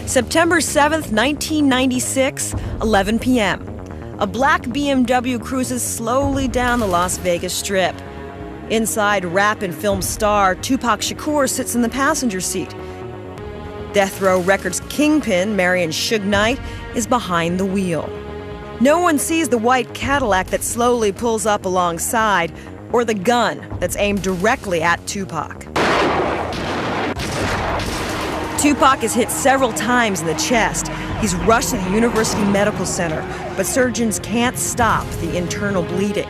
September 7th, 1996, 11 p.m. A black BMW cruises slowly down the Las Vegas Strip. Inside, rap and film star Tupac Shakur sits in the passenger seat. Death Row Records kingpin Marion Suge Knight is behind the wheel. No one sees the white Cadillac that slowly pulls up alongside, or the gun that's aimed directly at Tupac. Tupac is hit several times in the chest. He's rushed to the University Medical Center, but surgeons can't stop the internal bleeding.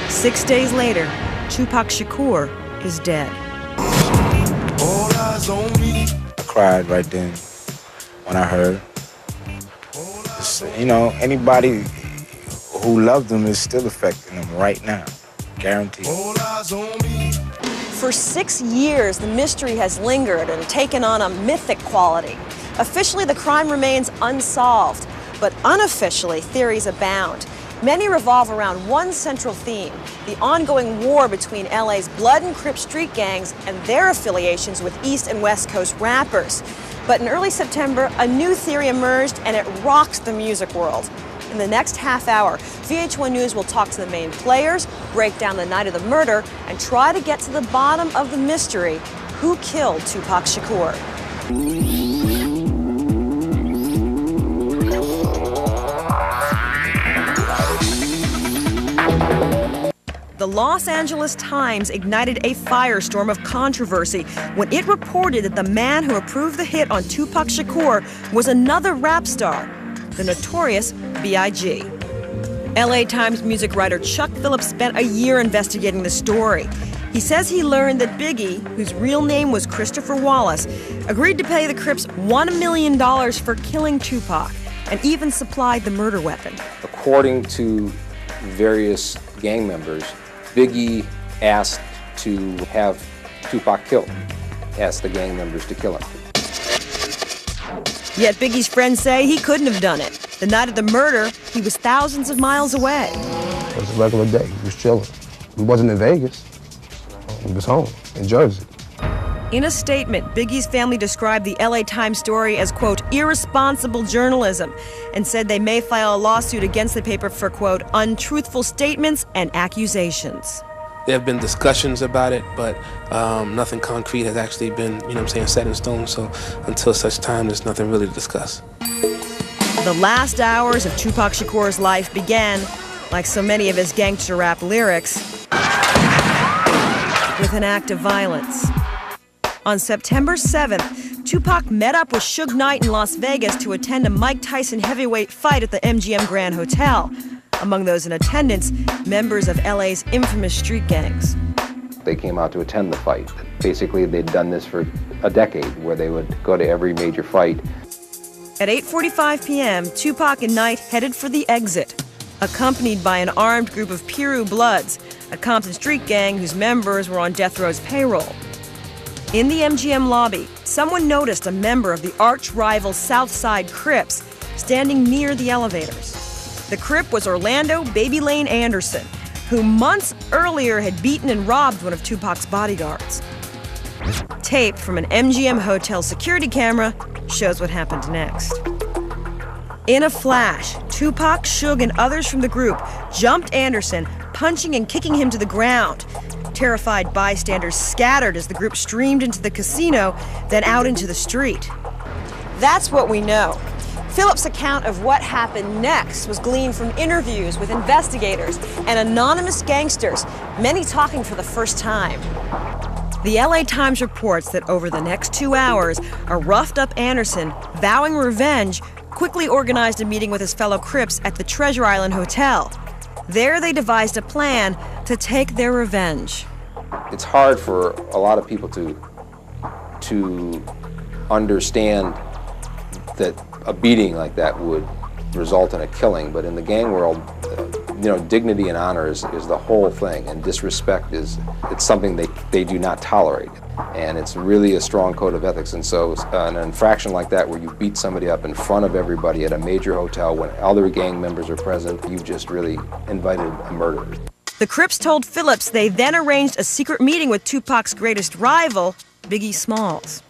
6 days later, Tupac Shakur is dead. All eyes on me. I cried right then when I heard. You know, anybody who loved him is still affecting him right now, guaranteed. All eyes on me. For 6 years, the mystery has lingered and taken on a mythic quality. Officially, the crime remains unsolved, but unofficially, theories abound. Many revolve around one central theme, the ongoing war between LA's Blood and Crip street gangs and their affiliations with East and West Coast rappers. But in early September, a new theory emerged and it rocked the music world. In the next half hour, VH1 News will talk to the main players, break down the night of the murder, and try to get to the bottom of the mystery: who killed Tupac Shakur? The Los Angeles Times ignited a firestorm of controversy when it reported that the man who approved the hit on Tupac Shakur was another rap star, the notorious B.I.G. LA Times music writer Chuck Phillips spent a year investigating the story. He says he learned that Biggie, whose real name was Christopher Wallace, agreed to pay the Crips $1 million for killing Tupac and even supplied the murder weapon. According to various gang members, Biggie asked to have Tupac killed, asked the gang members to kill him. Yet Biggie's friends say he couldn't have done it. The night of the murder, he was thousands of miles away. It was a regular day. He was chilling. He wasn't in Vegas. He was home in Jersey. In a statement, Biggie's family described the LA Times story as, quote, irresponsible journalism, and said they may file a lawsuit against the paper for, quote, untruthful statements and accusations. There have been discussions about it, but nothing concrete has actually been, set in stone. So until such time, there's nothing really to discuss. The last hours of Tupac Shakur's life began, like so many of his gangster rap lyrics, with an act of violence. On September 7th, Tupac met up with Suge Knight in Las Vegas to attend a Mike Tyson heavyweight fight at the MGM Grand Hotel. Among those in attendance, members of LA's infamous street gangs. They came out to attend the fight. Basically, they'd done this for a decade, where they would go to every major fight. At 8:45 p.m., Tupac and Knight headed for the exit, accompanied by an armed group of Piru Bloods, a Compton street gang whose members were on Death Row's payroll. In the MGM lobby, someone noticed a member of the arch-rival Southside Crips standing near the elevators. The Crip was Orlando Baby Lane Anderson, who months earlier had beaten and robbed one of Tupac's bodyguards. Tape from an MGM hotel security camera shows what happened next. In a flash, Tupac, Suge, and others from the group jumped Anderson, punching and kicking him to the ground. Terrified bystanders scattered as the group streamed into the casino, then out into the street. That's what we know. Phillips' account of what happened next was gleaned from interviews with investigators and anonymous gangsters, many talking for the first time. The LA Times reports that over the next 2 hours, a roughed-up Anderson, vowing revenge, quickly organized a meeting with his fellow Crips at the Treasure Island Hotel. There they devised a plan to take their revenge. It's hard for a lot of people to understand that a beating like that would result in a killing, but in the gang world, dignity and honor is the whole thing, and disrespect it's something they do not tolerate. And it's really a strong code of ethics, and so an infraction like that where you beat somebody up in front of everybody at a major hotel when other gang members are present, you've just really invited a murder. The Crips told Phillips they then arranged a secret meeting with Tupac's greatest rival, Biggie Smalls.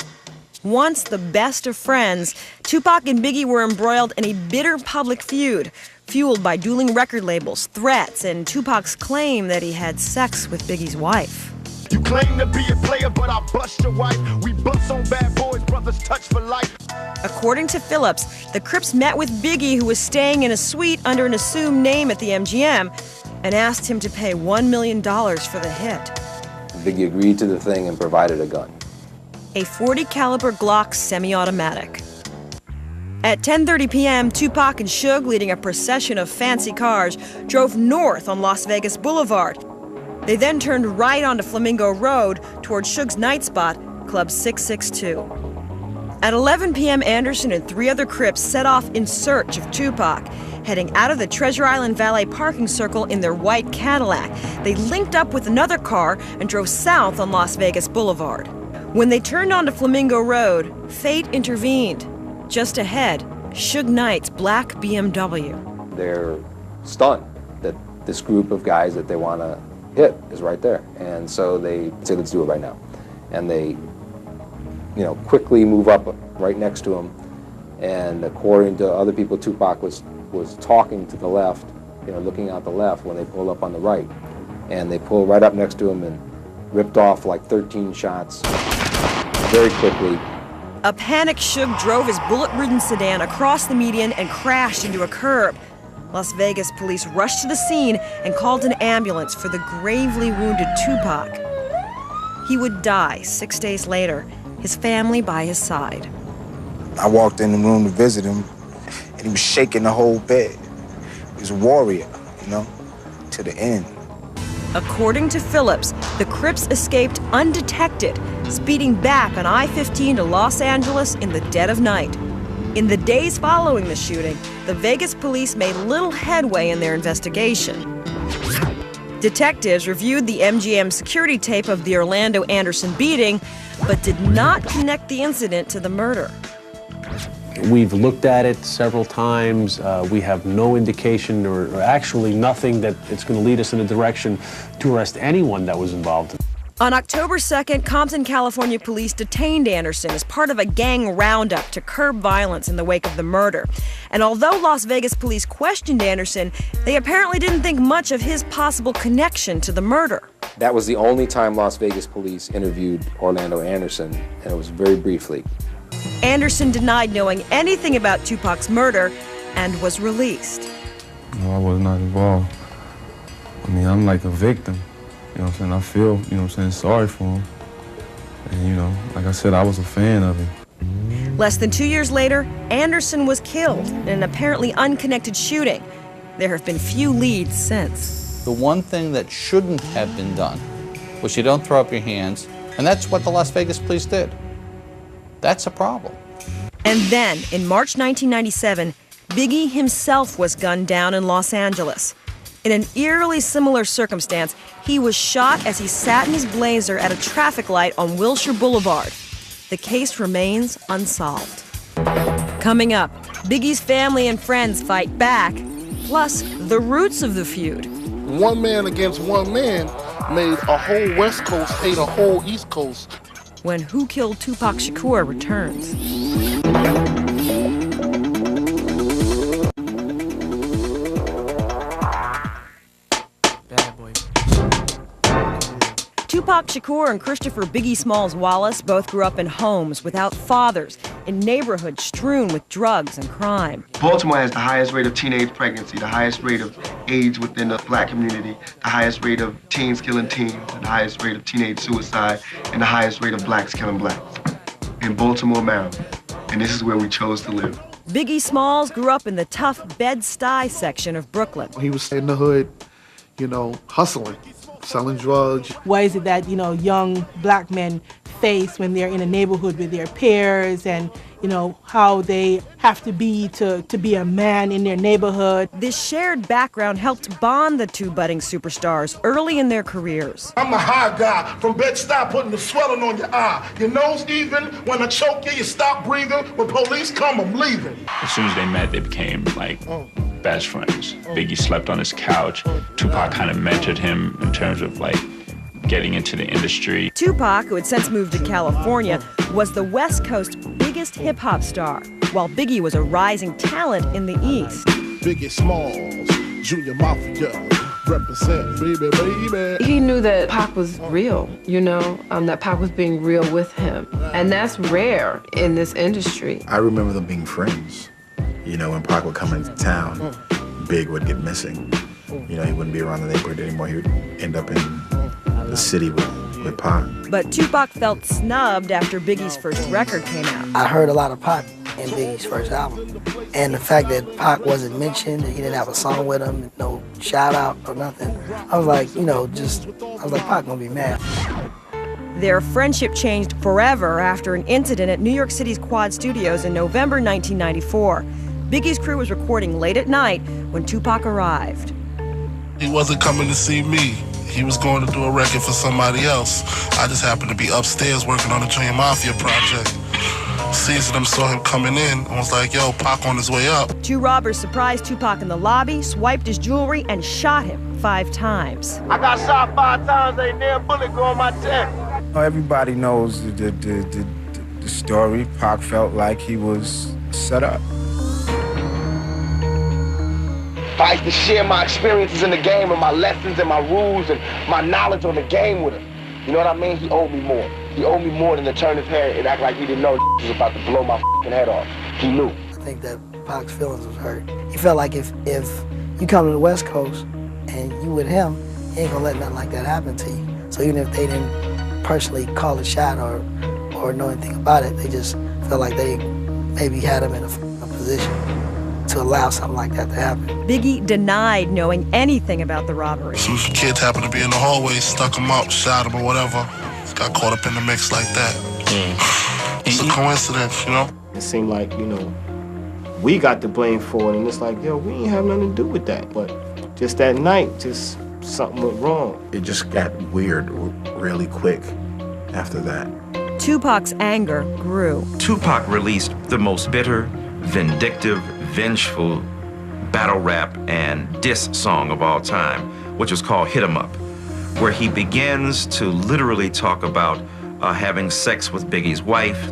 Once the best of friends, Tupac and Biggie were embroiled in a bitter public feud, fueled by dueling record labels, threats, and Tupac's claim that he had sex with Biggie's wife. You claim to be a player, but I bust your wife. We bust on bad boys, brothers touch for life. According to Phillips, the Crips met with Biggie, who was staying in a suite under an assumed name at the MGM, and asked him to pay $1 million for the hit. Biggie agreed to the thing and provided a gun. A .40 caliber Glock semi-automatic. At 10:30 p.m., Tupac and Suge, leading a procession of fancy cars, drove north on Las Vegas Boulevard. They then turned right onto Flamingo Road toward Suge's night spot, Club 662. At 11 p.m., Anderson and 3 other Crips set off in search of Tupac, heading out of the Treasure Island Valet parking circle in their white Cadillac. They linked up with another car and drove south on Las Vegas Boulevard. When they turned onto Flamingo Road, fate intervened. Just ahead, Suge Knight's black BMW. They're stunned that this group of guys that they want to hit is right there. And so they say, let's do it right now. And they, quickly move up right next to him. And according to other people, Tupac was talking to the left, looking out the left when they pulled up on the right. And they pulled right up next to him and ripped off like 13 shots very quickly. A panicked Suge drove his bullet-ridden sedan across the median and crashed into a curb. Las Vegas police rushed to the scene and called an ambulance for the gravely wounded Tupac. He would die 6 days later, his family by his side. I walked in the room to visit him, and he was shaking the whole bed. He was a warrior, to the end. According to Phillips, the Crips escaped undetected, speeding back on I-15 to Los Angeles in the dead of night. In the days following the shooting, the Vegas police made little headway in their investigation. Detectives reviewed the MGM security tape of the Orlando Anderson beating, but did not connect the incident to the murder. We've looked at it several times. We have no indication or actually nothing that it's going to lead us in a direction to arrest anyone that was involved. On October 2nd, Compton, California police detained Anderson as part of a gang roundup to curb violence in the wake of the murder. And although Las Vegas police questioned Anderson, they apparently didn't think much of his possible connection to the murder. That was the only time Las Vegas police interviewed Orlando Anderson, and it was very briefly. Anderson denied knowing anything about Tupac's murder and was released. No, I was not involved. I'm like a victim. I feel, sorry for him. And, like I said, I was a fan of him. Less than 2 years later, Anderson was killed in an apparently unconnected shooting. There have been few leads since. The one thing that shouldn't have been done was you don't throw up your hands, and that's what the Las Vegas police did. That's a problem. And then, in March 1997, Biggie himself was gunned down in Los Angeles. In an eerily similar circumstance, he was shot as he sat in his Blazer at a traffic light on Wilshire Boulevard. The case remains unsolved. Coming up, Biggie's family and friends fight back, plus the roots of the feud. One man against one man made a whole West Coast hate a whole East Coast. When Who Killed Tupac Shakur returns. Tupac Shakur and Christopher Biggie Smalls Wallace both grew up in homes without fathers, in neighborhoods strewn with drugs and crime. Baltimore has the highest rate of teenage pregnancy, the highest rate of AIDS within the black community, the highest rate of teens killing teens, the highest rate of teenage suicide, and the highest rate of blacks killing blacks. In Baltimore, Maryland. And this is where we chose to live. Biggie Smalls grew up in the tough Bed-Stuy section of Brooklyn. He was in the hood, hustling, selling drugs. What is it that, young black men face when they're in a neighborhood with their peers and, how they have to be a man in their neighborhood. This shared background helped bond the two budding superstars early in their careers. I'm a high guy from Bed-Stuy, putting the swelling on your eye. Your nose even, when I choke you stop breathing. When police come, I'm leaving. As soon as they met, they became best friends. Biggie slept on his couch. Tupac kind of mentored him in terms of getting into the industry. Tupac, who had since moved to California, was the West Coast's biggest hip-hop star, while Biggie was a rising talent in the East. Biggie Smalls, Junior Mafia, represent, baby. He knew that Pac was real, that Pac was being real with him. And that's rare in this industry. I remember them being friends. When Pac would come into town, Big would get missing. He wouldn't be around the neighborhood anymore. He would end up in the city with Pac. But Tupac felt snubbed after Biggie's first record came out. I heard a lot of Pac in Biggie's first album. And the fact that Pac wasn't mentioned, he didn't have a song with him, no shout out or nothing. I was like, Pac gonna be mad. Their friendship changed forever after an incident at New York City's Quad Studios in November 1994. Biggie's crew was recording late at night when Tupac arrived. He wasn't coming to see me. He was going to do a record for somebody else. I just happened to be upstairs working on the Junior Mafia project. Seasoned him, saw him coming in, and was like, yo, Pac on his way up. Two robbers surprised Tupac in the lobby, swiped his jewelry, and shot him 5 times. I got shot 5 times, ain't near bullet go on my chest. Everybody knows the story. Pac felt like he was set up. I used to share my experiences in the game and my lessons and my rules and my knowledge on the game with him. You know what I mean? He owed me more. He owed me more than to turn his head and act like he didn't know he was about to blow my head off. He knew. I think that Pac's feelings was hurt. He felt like if you come to the West Coast and you with him, he ain't gonna let nothing like that happen to you. So even if they didn't personally call a shot or know anything about it, they just felt like they maybe had him in a position to allow something like that to happen. Biggie denied knowing anything about the robbery. Some kids happened to be in the hallway, stuck him up, shot him or whatever. Got caught up in the mix like that. It's a coincidence, It seemed like, we got the blame for it, and it's like, yo, we ain't have nothing to do with that. But just that night, just something went wrong. It just got weird really quick after that. Tupac's anger grew. Tupac released the most bitter, vindictive, vengeful battle rap and diss song of all time, which was called Hit 'Em Up, where he begins to literally talk about having sex with Biggie's wife.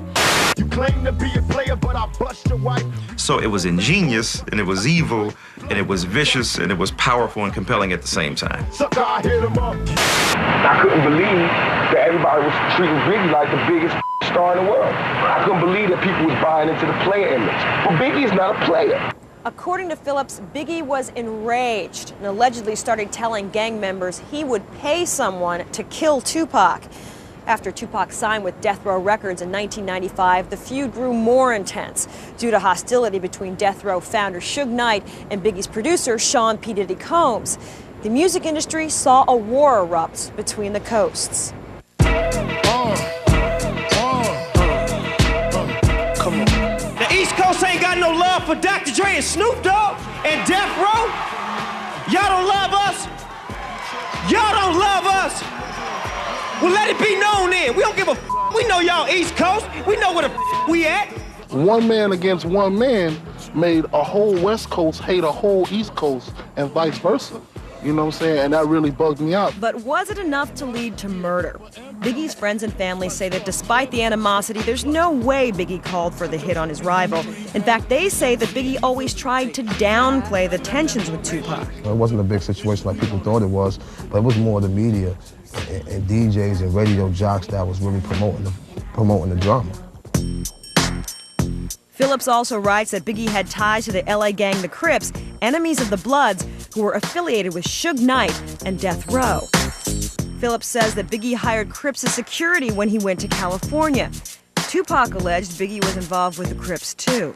You claim to be a player, but I bust your wife. So it was ingenious, and it was evil, and it was vicious, and it was powerful and compelling at the same time. Sucker, I hit him up. I couldn't believe that everybody was treating Biggie like the biggest star in the world. I couldn't believe that people was buying into the player image. But Biggie is not a player. According to Phillips, Biggie was enraged and allegedly started telling gang members he would pay someone to kill Tupac. After Tupac signed with Death Row Records in 1995, the feud grew more intense due to hostility between Death Row founder Suge Knight and Biggie's producer Sean P. Diddy Combs. The music industry saw a war erupt between the coasts. Come on. The East Coast ain't got no love for Dr. Dre and Snoop Dogg and Death Row. Y'all don't love us. Y'all don't love us. Well, let it be known then. We don't give a f. We know y'all East Coast. We know where the f we at. One man against one man made a whole West Coast hate a whole East Coast and vice versa. You know what I'm saying? And that really bugged me out. But was it enough to lead to murder? Biggie's friends and family say that despite the animosity, there's no way Biggie called for the hit on his rival. In fact, they say that Biggie always tried to downplay the tensions with Tupac. It wasn't a big situation like people thought it was, but it was more the media and DJs and radio jocks that was really promoting the drama. Phillips also writes that Biggie had ties to the LA gang the Crips, enemies of the Bloods, who were affiliated with Suge Knight and Death Row. Phillips says that Biggie hired Crips as security when he went to California. Tupac alleged Biggie was involved with the Crips too.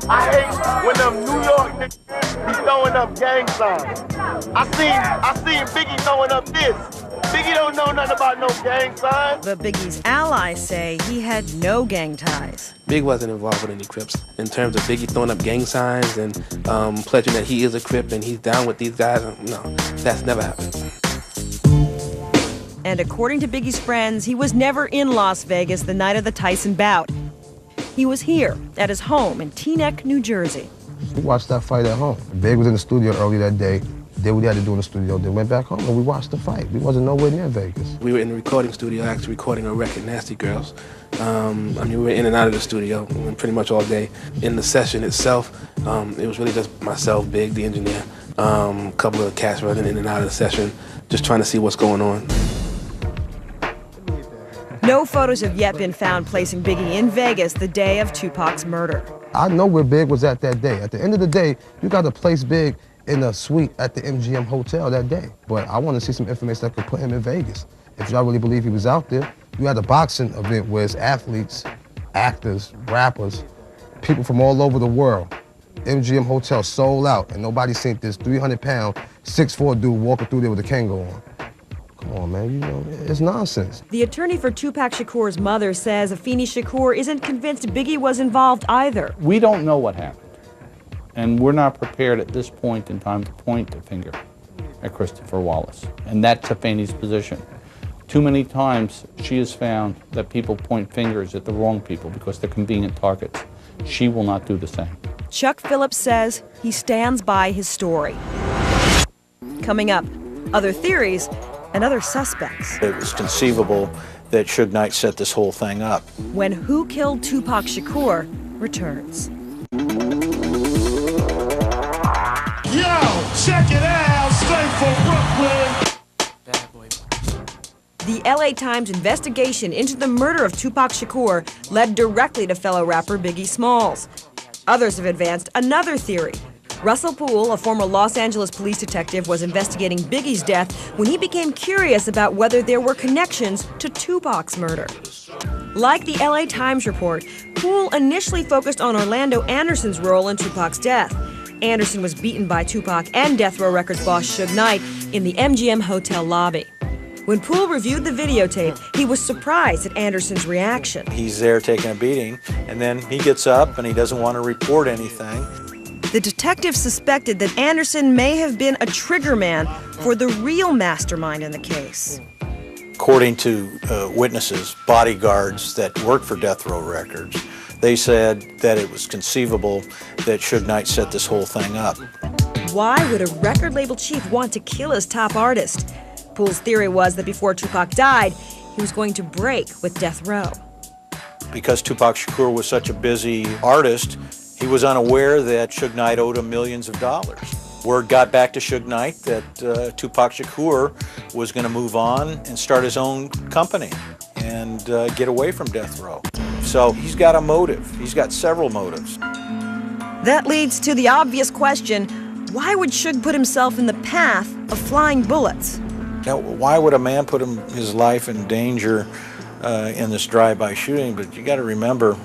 I hate when them New York niggas be throwing up gang signs. I seen Biggie throwing up this. Biggie don't know nothing about no gang signs. But Biggie's allies say he had no gang ties. Big wasn't involved with any Crips. In terms of Biggie throwing up gang signs and pledging that he is a Crip and he's down with these guys, no, that's never happened. And according to Biggie's friends, he was never in Las Vegas the night of the Tyson bout. He was here at his home in Teaneck, New Jersey. We watched that fight at home. Big was in the studio early that day, did what he had to do in the studio, then went back home and we watched the fight. We wasn't nowhere near Vegas. We were in the recording studio, actually recording a record, Nasty Girls. We were in and out of the studio pretty much all day. In the session itself, it was really just myself, Big, the engineer, a couple of cats running in and out of the session, just trying to see what's going on. No photos have yet been found placing Biggie in Vegas the day of Tupac's murder. I know where Big was at that day. At the end of the day, you got to place Big in a suite at the MGM Hotel that day. But I want to see some information that could put him in Vegas. If y'all really believe he was out there, you had a boxing event where it's athletes, actors, rappers, people from all over the world. MGM Hotel sold out, and nobody seen this 300-pound, 6'4" dude walking through there with a Kango on. Come on, man, you know, it's nonsense. The attorney for Tupac Shakur's mother says Afeni Shakur isn't convinced Biggie was involved either. We don't know what happened, and we're not prepared at this point in time to point the finger at Christopher Wallace, and that's Afeni's position. Too many times she has found that people point fingers at the wrong people because they're convenient targets. She will not do the same. Chuck Phillips says he stands by his story. Coming up, other theories and other suspects. It was conceivable that Suge Knight set this whole thing up. When Who Killed Tupac Shakur returns. Yo, check it out, straight from Brooklyn. The LA Times investigation into the murder of Tupac Shakur led directly to fellow rapper Biggie Smalls. Others have advanced another theory. Russell Poole, a former Los Angeles police detective, was investigating Biggie's death when he became curious about whether there were connections to Tupac's murder. Like the LA Times report, Poole initially focused on Orlando Anderson's role in Tupac's death. Anderson was beaten by Tupac and Death Row Records boss Suge Knight in the MGM Hotel lobby. When Poole reviewed the videotape, he was surprised at Anderson's reaction. He's there taking a beating, and then he gets up and he doesn't want to report anything. The detective suspected that Anderson may have been a trigger man for the real mastermind in the case. According to witnesses, bodyguards that worked for Death Row Records, they said that it was conceivable that Suge Knight set this whole thing up. Why would a record label chief want to kill his top artist? Poole's theory was that before Tupac died, he was going to break with Death Row. Because Tupac Shakur was such a busy artist, he was unaware that Suge Knight owed him millions of dollars. Word got back to Suge Knight that Tupac Shakur was going to move on and start his own company and get away from Death Row. So he's got a motive. He's got several motives. That leads to the obvious question, why would Suge put himself in the path of flying bullets? Now, why would a man put his life in danger in this drive-by shooting? But you got to remember,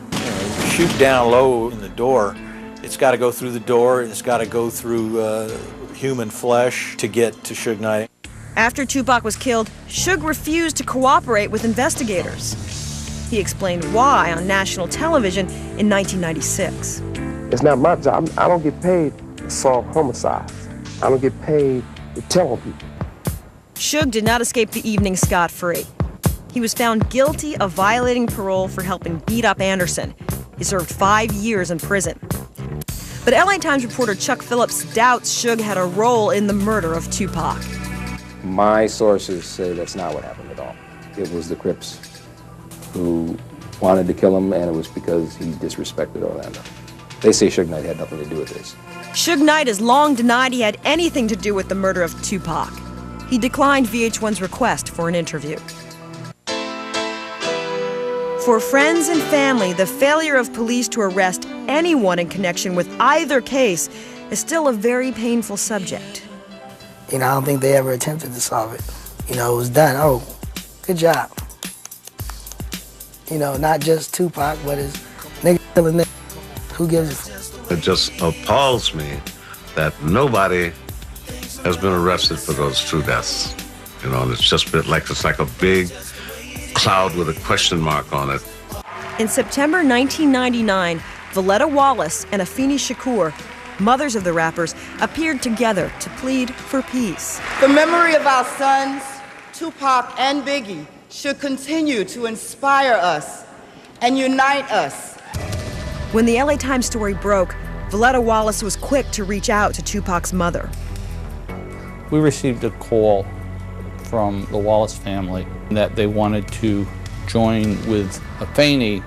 shoot down low in the door. It's got to go through the door, and it's got to go through human flesh to get to Suge Knight. After Tupac was killed, Suge refused to cooperate with investigators. He explained why on national television in 1996. It's not my job. I don't get paid to solve homicides. I don't get paid to tell people. Suge did not escape the evening scot-free. He was found guilty of violating parole for helping beat up Anderson. He served 5 years in prison. But LA Times reporter Chuck Phillips doubts Suge had a role in the murder of Tupac. My sources say that's not what happened at all. It was the Crips who wanted to kill him, and it was because he disrespected Orlando. They say Suge Knight had nothing to do with this. Suge Knight has long denied he had anything to do with the murder of Tupac. He declined VH1's request for an interview. For friends and family, the failure of police to arrest anyone in connection with either case is still a very painful subject. I don't think they ever attempted to solve it. It was done. Oh, good job. Not just Tupac, but his nigga killing nigga. Who gives a fuck? It just appalls me that nobody has been arrested for those two deaths. It's just it's like a big cloud with a question mark on it. In September 1999, Valletta Wallace and Afeni Shakur, mothers of the rappers, appeared together to plead for peace. The memory of our sons, Tupac and Biggie, should continue to inspire us and unite us. When the LA Times story broke, Valletta Wallace was quick to reach out to Tupac's mother. We received a call from the Wallace family that they wanted to join with Afeni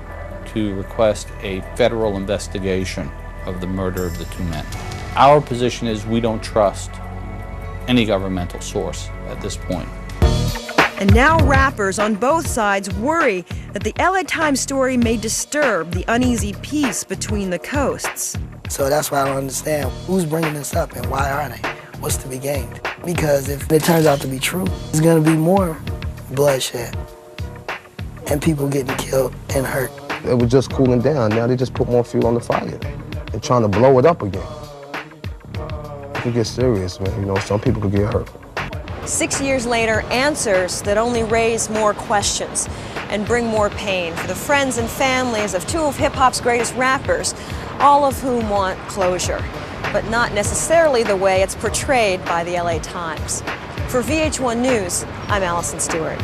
to request a federal investigation of the murder of the two men. Our position is we don't trust any governmental source at this point. And now rappers on both sides worry that the LA Times story may disturb the uneasy peace between the coasts. So that's why I don't understand who's bringing this up and why are they? What's to be gained? Because if it turns out to be true, there's going to be more bloodshed and people getting killed and hurt. It was just cooling down. Now they just put more fuel on the fire and trying to blow it up again. It could get serious, man. You know, some people could get hurt. 6 years later, answers that only raise more questions and bring more pain for the friends and families of two of hip-hop's greatest rappers, all of whom want closure, but not necessarily the way it's portrayed by the LA Times. For VH1 News, I'm Allison Stewart.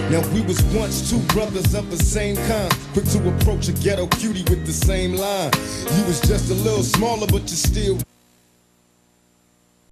Now we was once two brothers of the same kind, quick to approach a ghetto cutie with the same line. You was just a little smaller, but you still